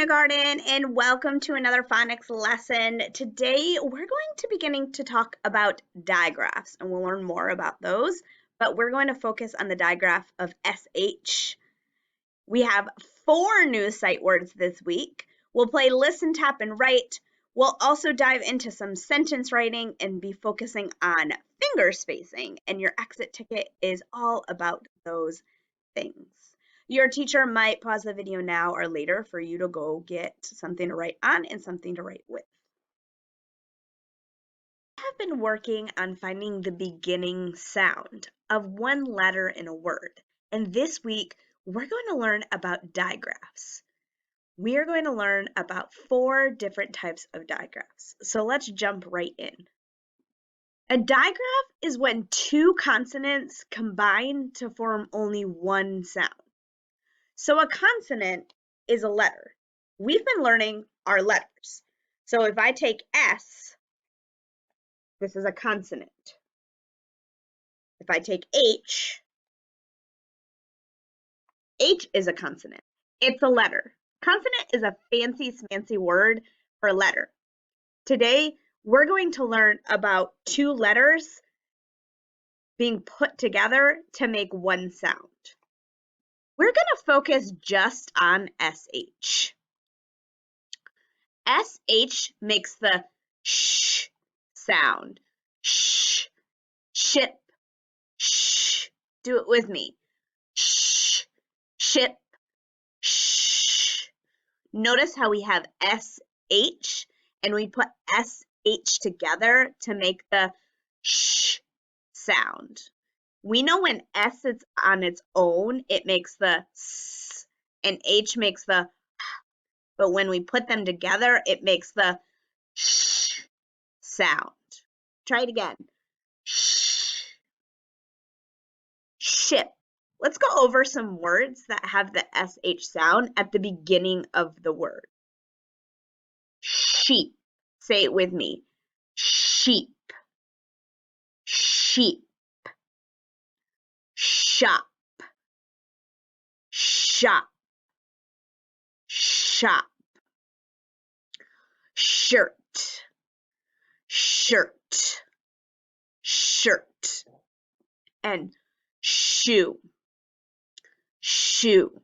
kindergarten, and welcome to another phonics lesson. Today we're going to beginning to talk about digraphs, and we'll learn more about those, but we're going to focus on the digraph of SH. We have 4 new sight words this week. We'll play listen, tap, and write. We'll also dive into some sentence writing and be focusing on finger spacing, and your exit ticket is all about those things. Your teacher might pause the video now or later for you to go get something to write on and something to write with. I have been working on finding the beginning sound of one letter in a word, and this week we're going to learn about digraphs. We are going to learn about 4 different types of digraphs, so let's jump right in. A digraph is when 2 consonants combine to form only one sound. So a consonant is a letter. We've been learning our letters. So if I take S, this is a consonant. If I take H is a consonant. It's a letter. Consonant is a fancy word for letter. Today, we're going to learn about 2 letters being put together to make one sound. We're going to focus just on SH. SH makes the sh sound. Sh, ship, sh. Do it with me. Sh, ship, sh. Notice how we have SH and we put SH together to make the sh sound. We know when S is on its own, it makes the s, and H makes the h, but when we put them together, it makes the sh sound. Try it again. Sh, ship. Let's go over some words that have the SH sound at the beginning of the word. Sheep. Say it with me. Sheep. Sheep. Shop. Shop. Shop. Shirt. Shirt. Shirt. And shoe. Shoe.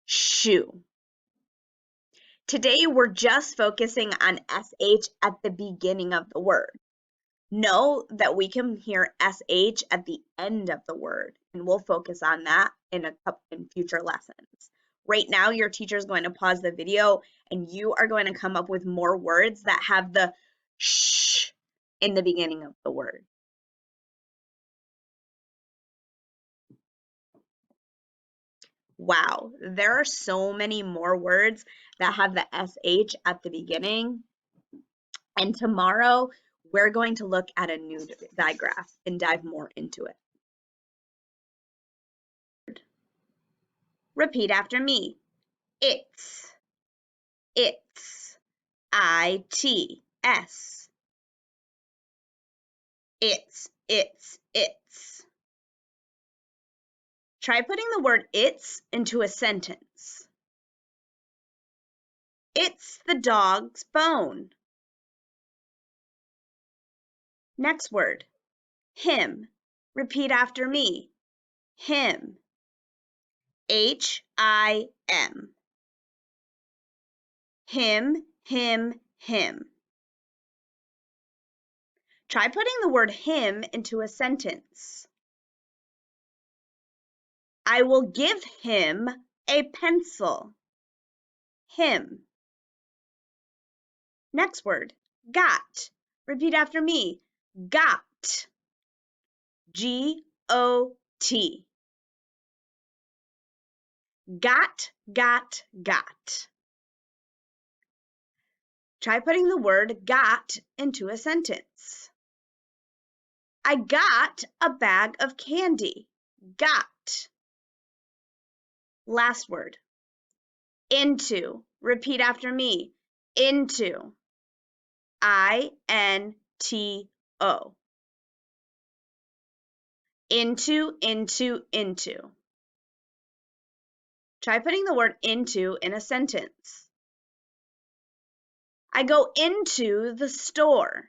Shoe. Today, we're just focusing on SH at the beginning of the word. Know that we can hear SH at the end of the word, and we'll focus on that in future lessons. Right now, your teacher is going to pause the video, and you are going to come up with more words that have the sh in the beginning of the word. Wow, there are so many more words that have the SH at the beginning. And tomorrow, we're going to look at a new digraph and dive more into it. Repeat after me. It's. It's. I-T-S. It's. Try putting the word it's into a sentence. It's the dog's bone. Next word. Him. Repeat after me. Him. H-I-M. Him. Try putting the word him into a sentence. I will give him a pencil. Him. Next word. Got. Repeat after me. Got. G-O-T. Got. Try putting the word got into a sentence. I got a bag of candy. Got. Last word. Into. Repeat after me. Into. I-N-T-O. Into. Try putting the word into in a sentence. I go into the store.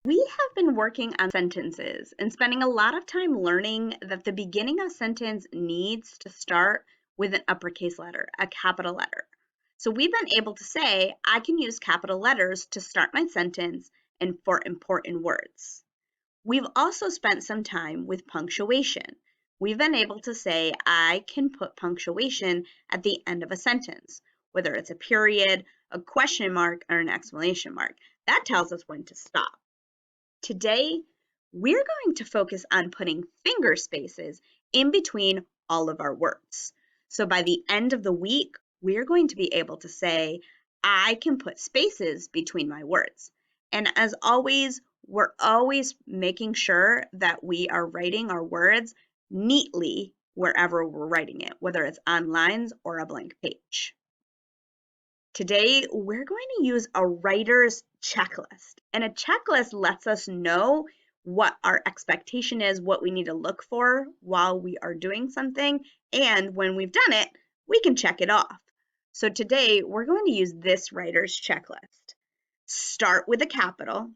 We have been working on sentences and spending a lot of time learning that the beginning of a sentence needs to start with an uppercase letter, a capital letter. So we've been able to say, I can use capital letters to start my sentence and for important words. We've also spent some time with punctuation. We've been able to say, I can put punctuation at the end of a sentence, whether it's a period, a question mark, or an exclamation mark. That tells us when to stop. Today, we're going to focus on putting finger spaces in between all of our words. So by the end of the week, we're going to be able to say, I can put spaces between my words. And as always, we're always making sure that we are writing our words neatly wherever we're writing it, whether it's on lines or a blank page. Today, we're going to use a writer's checklist. And a checklist lets us know what our expectation is, what we need to look for while we are doing something. And when we've done it, we can check it off. So today, we're going to use this writer's checklist. Start with a capital,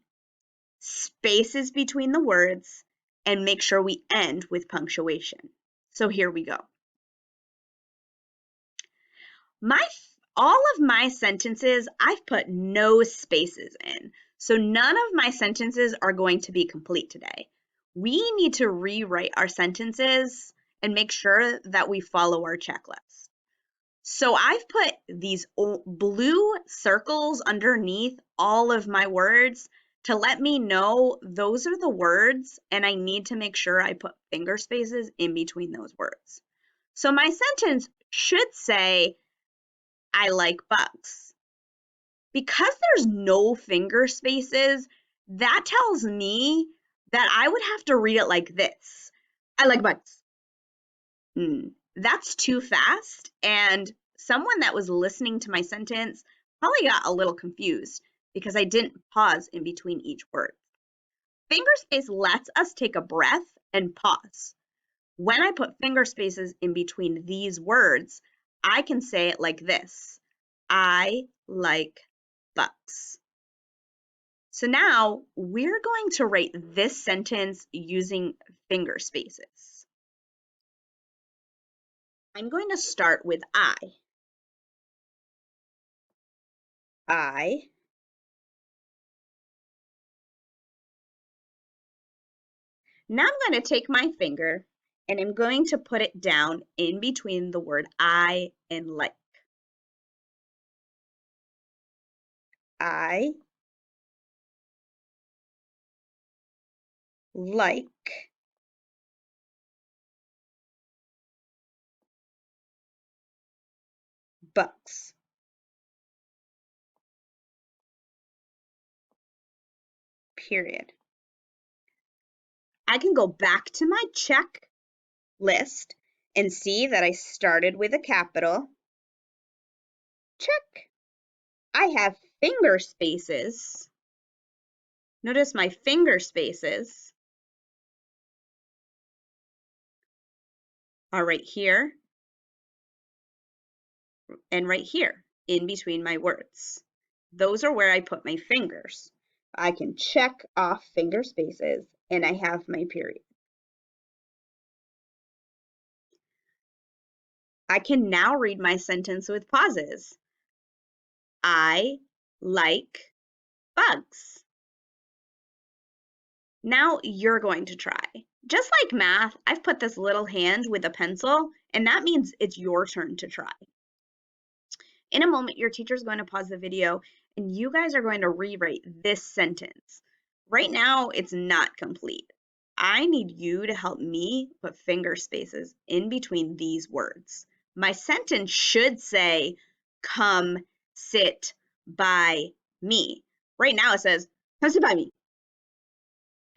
spaces between the words, and make sure we end with punctuation. So here we go. All of my sentences, I've put no spaces in. So none of my sentences are going to be complete today. We need to rewrite our sentences and make sure that we follow our checklist. So I've put these blue circles underneath all of my words to let me know those are the words, and I need to make sure I put finger spaces in between those words. So my sentence should say, I like bugs. Because there's no finger spaces, that tells me that I would have to read it like this. I like bugs. That's too fast, and someone that was listening to my sentence probably got a little confused because I didn't pause in between each word. Finger space lets us take a breath and pause. When I put finger spaces in between these words, I can say it like this. I like bugs. So now we're going to write this sentence using finger spaces. I'm going to start with I. I. Now I'm going to take my finger and I'm going to put it down in between the word I and like. I like bugs. Period. I can go back to my checklist and see that I started with a capital. Check. I have finger spaces. Notice my finger spaces are right here and right here in between my words. Those are where I put my fingers. I can check off finger spaces and I have my period. I can now read my sentence with pauses. I like bugs. Now you're going to try. Just like math, I've put this little hand with a pencil, and that means it's your turn to try. In a moment, your teacher is going to pause the video, and you guys are going to rewrite this sentence. Right now, it's not complete. I need you to help me put finger spaces in between these words. My sentence should say, come sit by me. Right now, it says, come sit by me.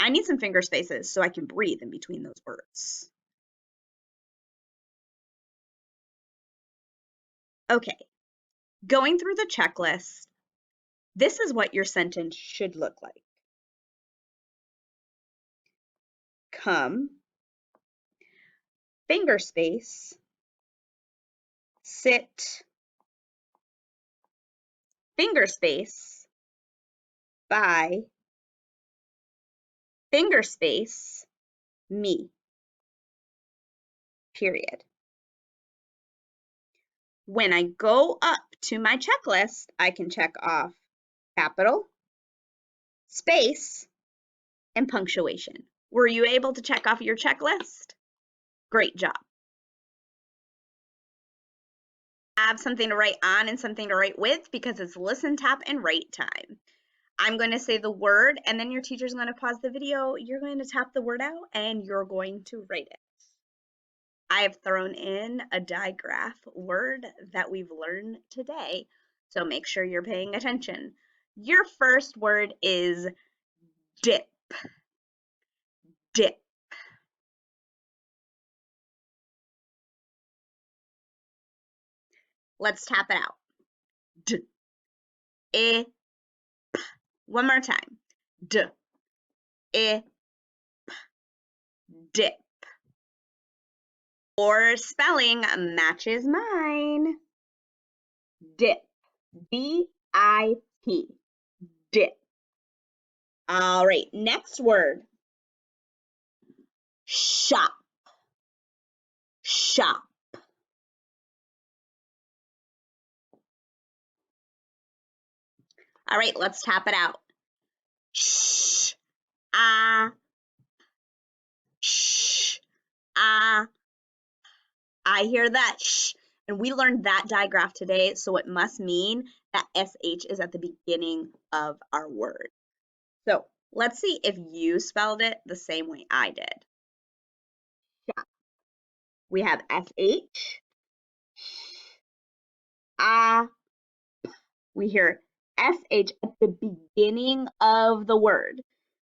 I need some finger spaces so I can breathe in between those words. Okay, going through the checklist, this is what your sentence should look like. Come finger space, sit, finger space, by, finger space, me, period. When I go up to my checklist, I can check off capital, space, and punctuation. Were you able to check off your checklist? Great job. Have something to write on and something to write with because it's listen, tap, and write time. I'm going to say the word and then your teacher's going to pause the video. You're going to tap the word out and you're going to write it. I have thrown in a digraph word that we've learned today, so make sure you're paying attention. Your first word is dip. Dip. Let's tap it out. D, I, p. One more time. D, I, p. Dip. Or spelling matches mine. Dip. D-I-P. Dip. All right, next word. Shop. Shop. All right, let's tap it out. Sh, ah, sh, ah. I hear that sh, and we learned that digraph today, so it must mean that sh is at the beginning of our word. So let's see if you spelled it the same way I did. Shop. We have sh, ah. We hear sh at the beginning of the word.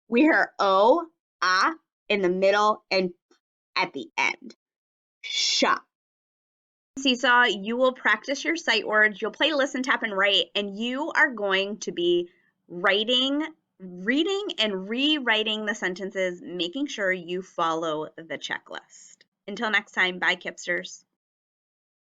We hear o, ah in the middle, and at the end. Shop. Seesaw, you will practice your sight words, you'll play listen, tap, and write, and you are going to be writing, reading, and rewriting the sentences, making sure you follow the checklist. Until next time, bye, Kipsters.